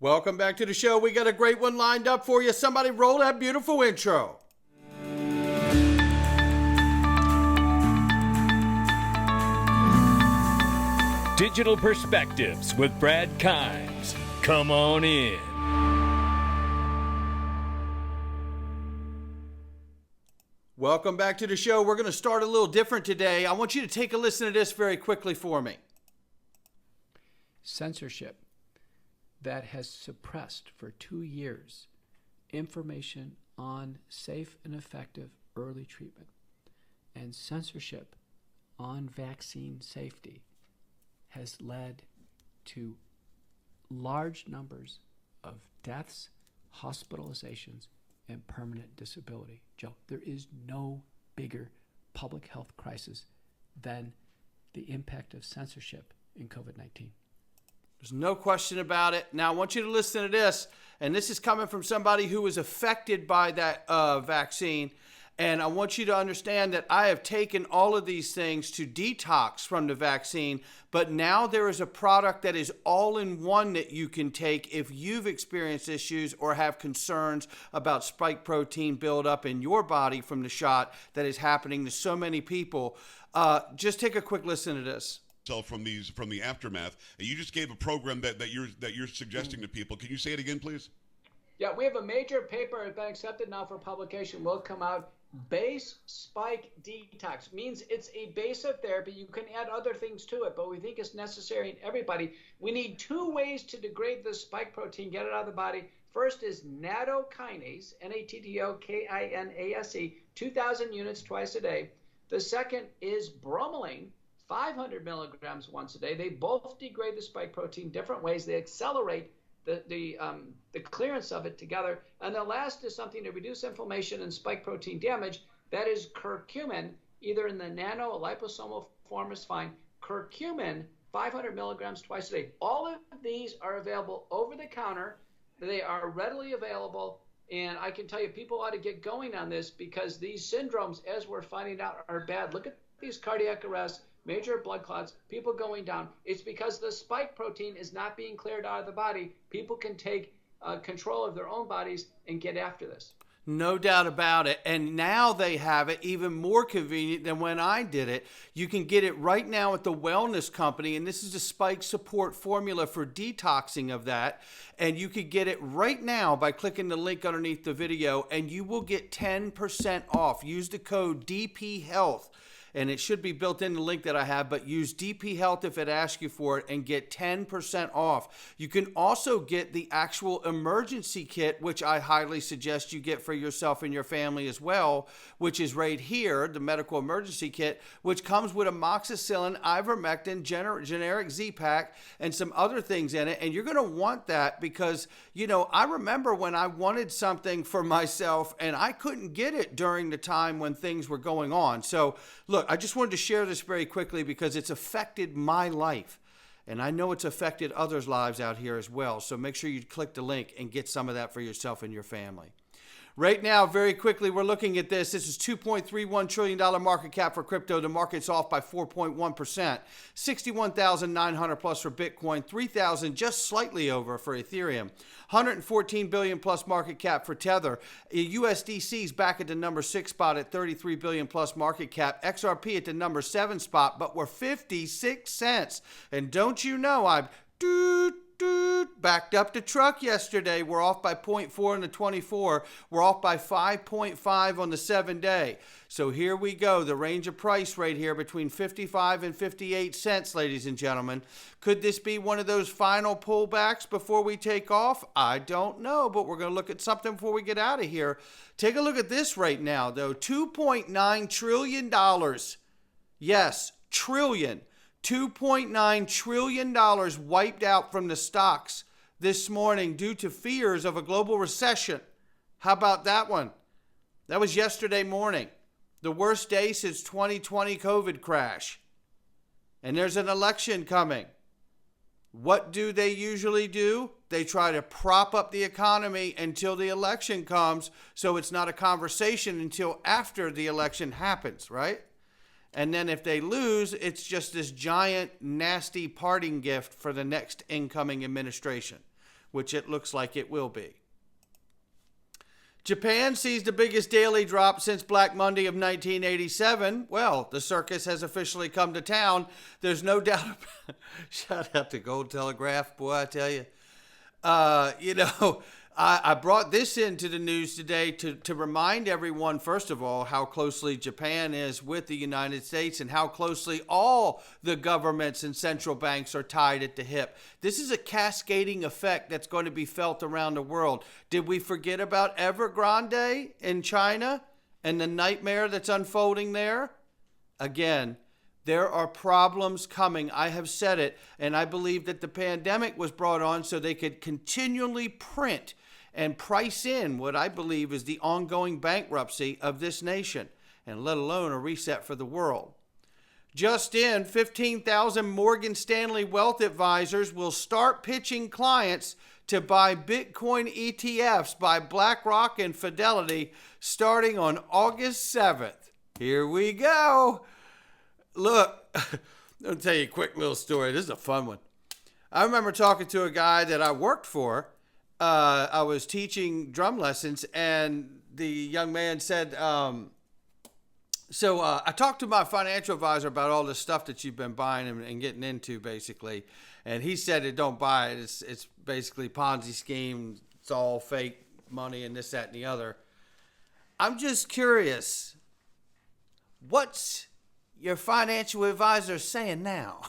Welcome back to the show. We got a great one lined up for you. Somebody roll that beautiful intro. Digital Perspectives with Brad Kimes. Come on in. Welcome back to the show. We're going to start a little different today. I want you to take a listen to this very quickly for me. Censorship that has suppressed for 2 years information on safe and effective early treatment, and censorship on vaccine safety has led to large numbers of deaths, hospitalizations, and permanent disability. Joe, there is no bigger public health crisis than the impact of censorship in COVID-19. There's no question about it. Now, I want you to listen to this, and this is coming from somebody who was affected by that vaccine. And I want you to understand that I have taken all of these things to detox from the vaccine, but now there is a product that is all-in-one that you can take if you've experienced issues or have concerns about spike protein buildup in your body from the shot that is happening to so many people. Just take a quick listen to this. From the aftermath, and you just gave a program that you're suggesting to people. Can you say it again, please? Yeah, we have a major paper that's been accepted now for publication. Will come out. Base spike detox means it's a base of therapy. You can add other things to it, but we think it's necessary in everybody. We need 2 ways to degrade the spike protein, get it out of the body. First is nattokinase, N-A-T-T-O-K-I-N-A-S-E, 2,000 units twice a day. The second is bromelain, 500 milligrams once a day. They both degrade the spike protein different ways. They accelerate the clearance of it together. And the last is something to reduce inflammation and spike protein damage. That is curcumin, either in the nano or liposomal form is fine. Curcumin, 500 milligrams twice a day. All of these are available over the counter. They are readily available. And I can tell you, people ought to get going on this because these syndromes, as we're finding out, are bad. Look at these cardiac arrests, major blood clots, people going down. It's because the spike protein is not being cleared out of the body. People can take control of their own bodies and get after this. No doubt about it. And now they have it even more convenient than when I did it. You can get it right now at the Wellness Company, and this is a spike support formula for detoxing of that. And you could get it right now by clicking the link underneath the video, and you will get 10% off. Use the code DPHealth. And it should be built in the link that I have, but use DP Health if it asks you for it and get 10% off. You can also get the actual emergency kit, which I highly suggest you get for yourself and your family as well, which is right here, the medical emergency kit, which comes with amoxicillin, ivermectin, generic Z-Pack, and some other things in it. And you're going to want that because, you know, I remember when I wanted something for myself and I couldn't get it during the time when things were going on. So, look, I just wanted to share this very quickly because it's affected my life. And I know it's affected others' lives out here as well. So make sure you click the link and get some of that for yourself and your family. Right now, very quickly, we're looking at this. This is $2.31 trillion market cap for crypto. The market's off by 4.1%. 61,900 plus for Bitcoin. 3,000 just slightly over for Ethereum. 114 billion plus market cap for Tether. USDC's back at the number 6 spot at 33 billion plus market cap. XRP at the number 7 spot, but we're 56 cents. And don't you know, I've backed up the truck yesterday. We're off by 0.4 on the 24. We're off by 5.5 on the 7-day. So here we go. The range of price right here between 55 and 58 cents, ladies and gentlemen. Could this be one of those final pullbacks before we take off? I don't know, but we're going to look at something before we get out of here. Take a look at this right now, though. $2.9 trillion. Yes, trillion. $2.9 trillion wiped out from the stocks this morning due to fears of a global recession. How about that one? That was yesterday morning. The worst day since 2020 COVID crash. And there's an election coming. What do they usually do? They try to prop up the economy until the election comes, so it's not a conversation until after the election happens, right? And then if they lose, it's just this giant, nasty parting gift for the next incoming administration. which it looks like it will be. Japan sees the biggest daily drop since Black Monday of 1987. Well, the circus has officially come to town. There's no doubt about Shout out to Gold Telegraph, boy, I tell you. I brought this into the news today to remind everyone, first of all, how closely Japan is with the United States and how closely all the governments and central banks are tied at the hip. This is a cascading effect that's going to be felt around the world. Did we forget about Evergrande in China and the nightmare that's unfolding there? Again, there are problems coming. I have said it, and I believe that the pandemic was brought on so they could continually print and price in what I believe is the ongoing bankruptcy of this nation, and let alone a reset for the world. Just in, 15,000 Morgan Stanley wealth advisors will start pitching clients to buy Bitcoin ETFs by BlackRock and Fidelity starting on August 7th. Here we go. Look, I'll tell you a quick little story. This is a fun one. I remember talking to a guy that I worked for. I was teaching drum lessons, and the young man said, I talked to my financial advisor about all this stuff that you've been buying and getting into, basically. And he said, don't buy it. It's basically Ponzi scheme. It's all fake money and this, that, and the other. I'm just curious. What's your financial advisor saying now?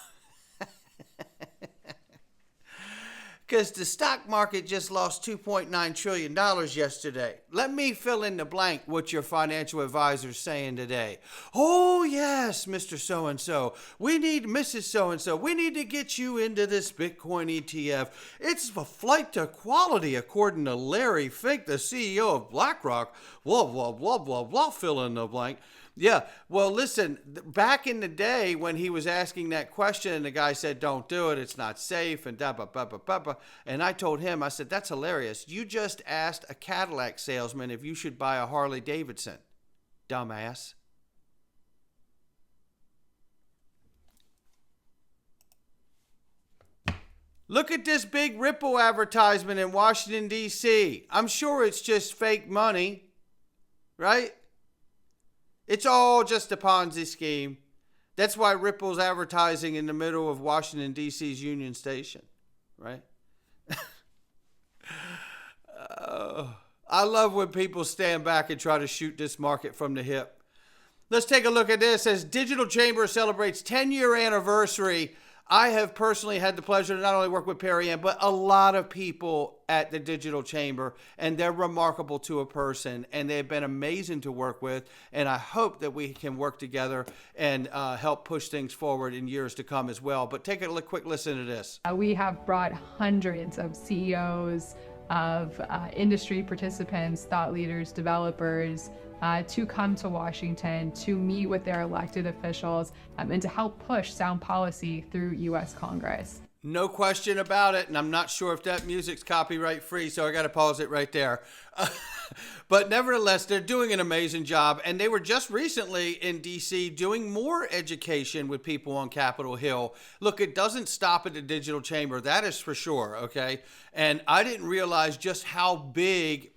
Because the stock market just lost $2.9 trillion yesterday. Let me fill in the blank what your financial advisor is saying today. Oh, yes, Mr. So-and-so. We need Mrs. So-and-so. We need to get you into this Bitcoin ETF. It's a flight to quality, according to Larry Fink, the CEO of BlackRock. Blah, blah, blah, blah, blah, fill in the blank. Yeah, well, listen, back in the day when he was asking that question and the guy said, don't do it, it's not safe, and da ba ba ba ba ba. And I told him, I said, that's hilarious. You just asked a Cadillac salesman if you should buy a Harley Davidson, dumbass. Look at this big Ripple advertisement in Washington, D.C. I'm sure it's just fake money, right? It's all just a Ponzi scheme. That's why Ripple's advertising in the middle of Washington, D.C.'s Union Station, right? I love when people stand back and try to shoot this market from the hip. Let's take a look at this. As Digital Chamber celebrates 10-year anniversary, I have personally had the pleasure to not only work with Perry Ann, but a lot of people at the Digital Chamber, and they're remarkable to a person, and they've been amazing to work with, and I hope that we can work together and help push things forward in years to come as well. But take a quick listen to this. We have brought hundreds of CEOs, of industry participants, thought leaders, developers, to come to Washington to meet with their elected officials and to help push sound policy through U.S. Congress. No question about it, and I'm not sure if that music's copyright free, so I got to pause it right there. But nevertheless, they're doing an amazing job, and they were just recently in D.C. doing more education with people on Capitol Hill. Look, it doesn't stop at the Digital Chamber, that is for sure, okay? And I didn't realize just how big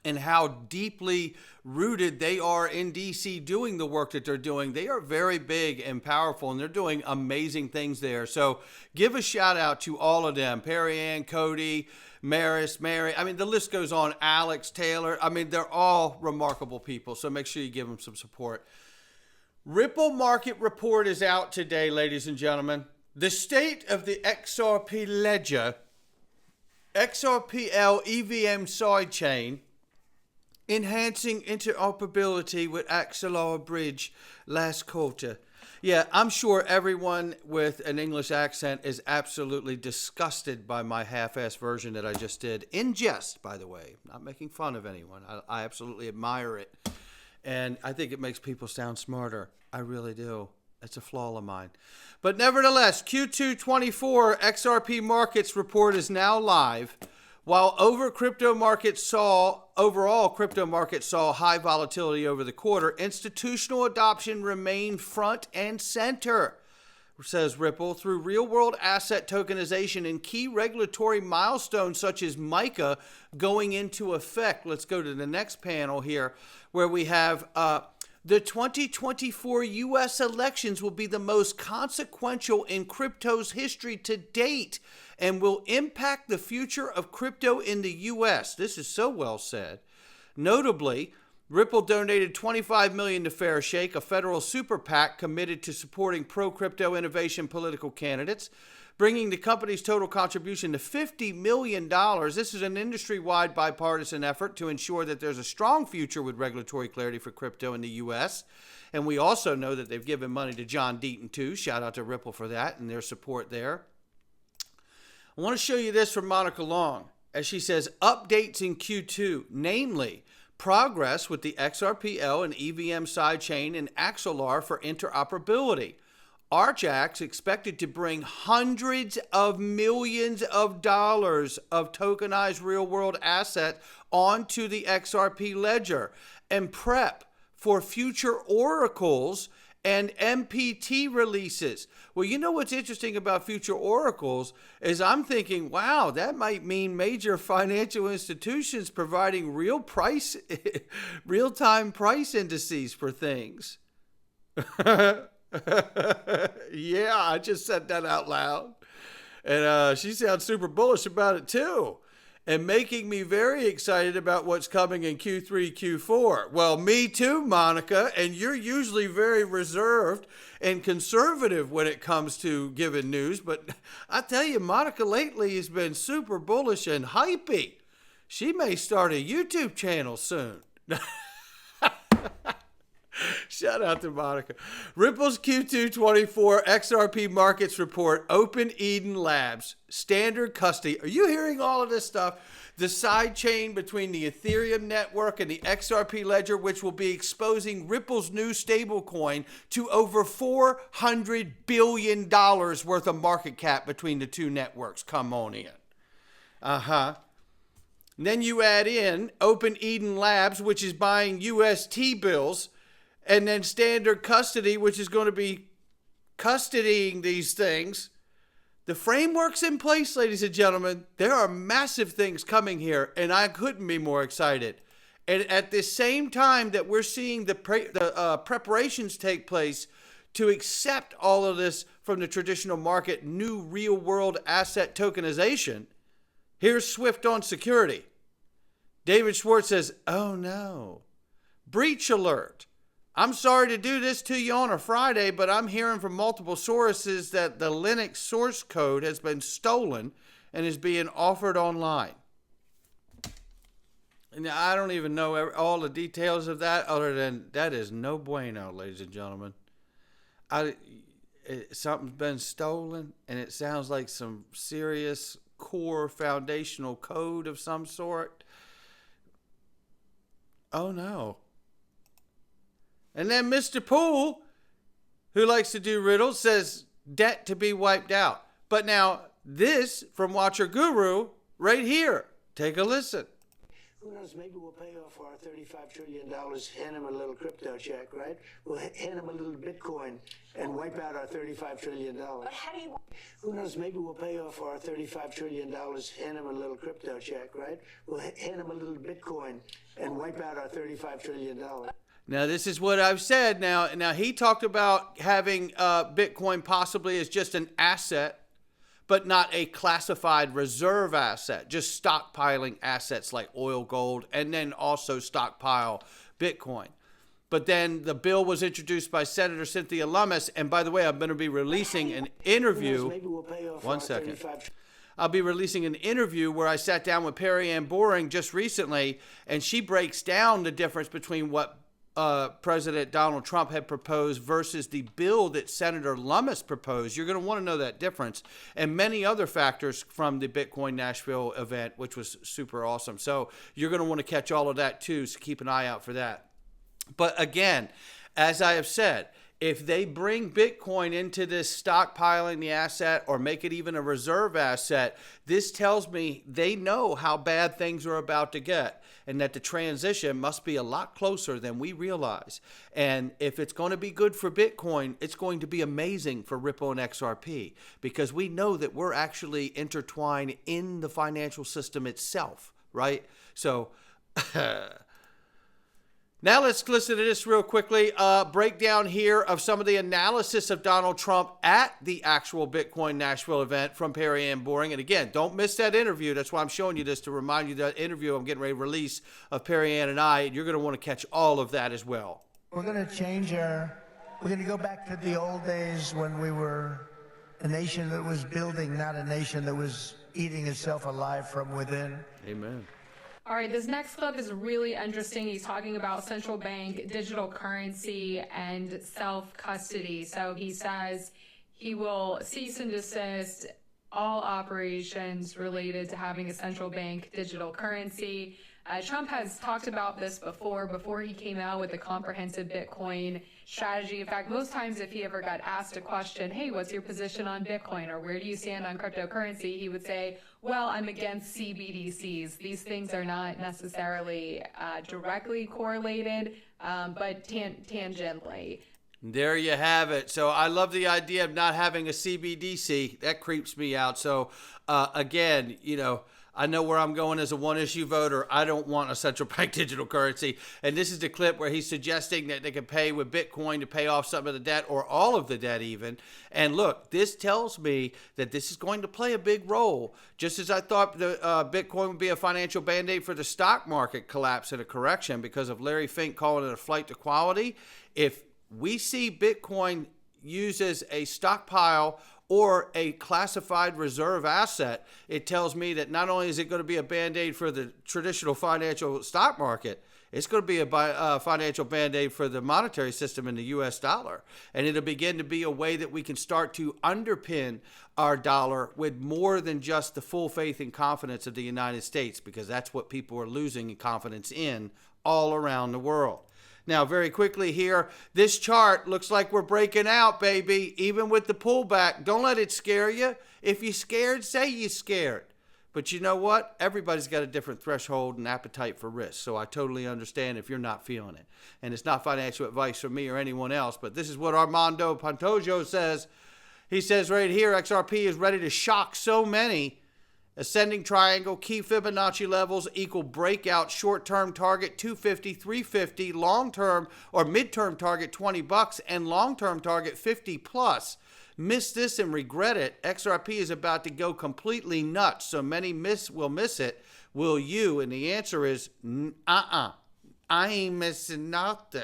and how deeply rooted they are in DC doing the work that they're doing. They are very big and powerful, and they're doing amazing things there. So give a shout out to all of them. Perry Ann, Cody, Maris, Mary. I mean, the list goes on. Alex, Taylor. I mean, they're all remarkable people. So make sure you give them some support. Ripple market report is out today, ladies and gentlemen. The state of the XRP ledger, XRPL EVM sidechain, enhancing interoperability with Axelar Bridge last quarter. Yeah, I'm sure everyone with an English accent is absolutely disgusted by my half-assed version that I just did. In jest, by the way. Not making fun of anyone. I absolutely admire it. And I think it makes people sound smarter. I really do. It's a flaw of mine. But nevertheless, Q2 24 XRP markets report is now live. While overall crypto markets saw high volatility over the quarter, institutional adoption remained front and center. says Ripple, through real-world asset tokenization and key regulatory milestones such as MiCA going into effect. Let's go to the next panel here, where we have the 2024 U.S. elections will be the most consequential in crypto's history to date and will impact the future of crypto in the U.S. This is so well said. Notably, Ripple donated $25 million to Fair Shake, a federal super PAC committed to supporting pro-crypto innovation political candidates, bringing the company's total contribution to $50 million. This is an industry-wide bipartisan effort to ensure that there's a strong future with regulatory clarity for crypto in the U.S. And we also know that they've given money to John Deaton, too. Shout out to Ripple for that and their support there. I want to show you this from Monica Long, as she says, updates in Q2, namely, progress with the XRP-L and EVM sidechain and Axelar for interoperability. Archax expected to bring hundreds of millions of dollars of tokenized real-world asset onto the XRP ledger and prep for future oracles and MPT releases. Well, you know what's interesting about future oracles is I'm thinking, wow, that might mean major financial institutions providing real-time price indices for things. Yeah, I just said that out loud. And she sounds super bullish about it too. And making me very excited about what's coming in Q3, Q4. Well, me too, Monica. And you're usually very reserved and conservative when it comes to giving news. But I tell you, Monica lately has been super bullish and hypey. She may start a YouTube channel soon. Shout out to Monica. Ripple's Q2 24 XRP markets report, Open Eden Labs, standard custody. Are you hearing all of this stuff? The side chain between the Ethereum network and the XRP ledger, which will be exposing Ripple's new stablecoin to over $400 billion worth of market cap between the two networks. Come on in. And then you add in Open Eden Labs, which is buying UST bills, and then standard custody, which is going to be custodying these things. The framework's in place, ladies and gentlemen. There are massive things coming here, and I couldn't be more excited. And at the same time that we're seeing the preparations take place to accept all of this from the traditional market, new real-world asset tokenization, here's Swift on security. David Schwartz says, oh no, breach alert. I'm sorry to do this to you on a Friday, but I'm hearing from multiple sources that the Linux source code has been stolen and is being offered online. And I don't even know all the details of that, other than that is no bueno, ladies and gentlemen. Something's been stolen, and it sounds like some serious core foundational code of some sort. Oh no. And then Mr. Poole, who likes to do riddles, says debt to be wiped out. But now this from Watcher Guru right here. Take a listen. Who knows, maybe we'll pay off our $35 trillion, hand him a little crypto check, right? We'll hand him a little Bitcoin and wipe out our $35 trillion. But how do you... Who knows, maybe we'll pay off our $35 trillion, hand him a little crypto check, right? We'll hand him a little Bitcoin and wipe out our $35 trillion. Now, this is what I've said. Now he talked about having Bitcoin possibly as just an asset, but not a classified reserve asset, just stockpiling assets like oil, gold, and then also stockpile Bitcoin. But then the bill was introduced by Senator Cynthia Lummis, and by the way, I'm going to be releasing an interview. One second. I'll be releasing an interview where I sat down with Perry Ann Boring just recently, and she breaks down the difference between what President Donald Trump had proposed versus the bill that Senator Lummis proposed. You're going to want to know that difference, and many other factors from the Bitcoin Nashville event, which was super awesome. So you're going to want to catch all of that too, so keep an eye out for that. But again, as I have said, If they bring Bitcoin into this stockpiling the asset or make it even a reserve asset, this tells me they know how bad things are about to get and that the transition must be a lot closer than we realize. And if it's going to be good for Bitcoin, it's going to be amazing for Ripple and XRP, because we know that we're actually intertwined in the financial system itself, right? So now let's listen to this real quickly. Breakdown here of some of the analysis of Donald Trump at the actual Bitcoin Nashville event from Perry Ann Boring. And again, don't miss that interview. That's why I'm showing you this, to remind you that interview I'm getting ready to release of Perry Ann and I. And you're going to want to catch all of that as well. We're going to go back to the old days when we were a nation that was building, not a nation that was eating itself alive from within. Amen. All right, this next clip is really interesting. He's talking about central bank, digital currency, and self-custody. So he says he will cease and desist all operations related to having a central bank digital currency. Trump has talked about this before he came out with a comprehensive Bitcoin strategy. In fact, most times if he ever got asked a question, hey, what's your position on Bitcoin, or where do you stand on cryptocurrency, he would say, well, I'm against CBDCs. These things are not necessarily directly correlated, but tangentially. There you have it. So I love the idea of not having a CBDC. That creeps me out. So again, you know, I know where I'm going as a one-issue voter. I don't want a central bank digital currency. And this is the clip where he's suggesting that they can pay with Bitcoin to pay off some of the debt, or all of the debt even. And look, this tells me that this is going to play a big role. Just as I thought the Bitcoin would be a financial band-aid for the stock market collapse and a correction because of Larry Fink calling it a flight to quality. If we see Bitcoin used as a stockpile or a classified reserve asset, it tells me that not only is it going to be a band-aid for the traditional financial stock market, it's going to be a financial band-aid for the monetary system in the U.S. dollar. And it'll begin to be a way that we can start to underpin our dollar with more than just the full faith and confidence of the United States, because that's what people are losing confidence in all around the world. Now, very quickly here, this chart looks like we're breaking out, baby, even with the pullback. Don't let it scare you. If you're scared, say you're scared. But you know what? Everybody's got a different threshold and appetite for risk. So I totally understand if you're not feeling it. And it's not financial advice from me or anyone else, but this is what Armando Pantojo says. He says right here, XRP is ready to shock so many. Ascending triangle, key Fibonacci levels equal breakout, short-term target 250, 350, long-term or mid-term target $20, and long-term target 50 plus. Miss this and regret it. XRP is about to go completely nuts, so many will miss it. Will you? And the answer is, I ain't missing nothing.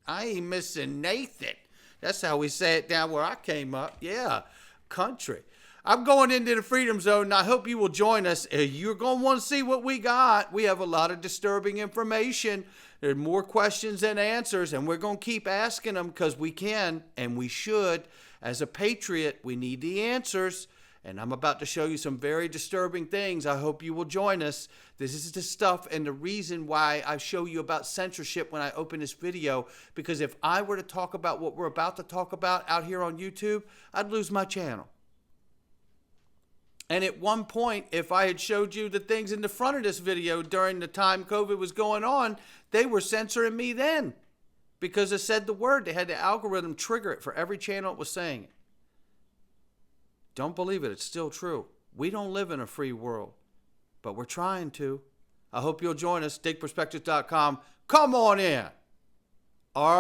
I ain't missing Nathan. That's how we say it down where I came up. Yeah, country. I'm going into the Freedom Zone, and I hope you will join us. You're going to want to see what we got. We have a lot of disturbing information. There are more questions than answers, and we're going to keep asking them because we can and we should. As a patriot, we need the answers, and I'm about to show you some very disturbing things. I hope you will join us. This is the stuff and the reason why I show you about censorship when I open this video, because if I were to talk about what we're about to talk about out here on YouTube, I'd lose my channel. And at one point, if I had showed you the things in the front of this video during the time COVID was going on, they were censoring me then because I said the word. They had the algorithm trigger it for every channel it was saying it. Don't believe it. It's still true. We don't live in a free world, but we're trying to. I hope you'll join us. digitalperspectives.com. Come on in. All right.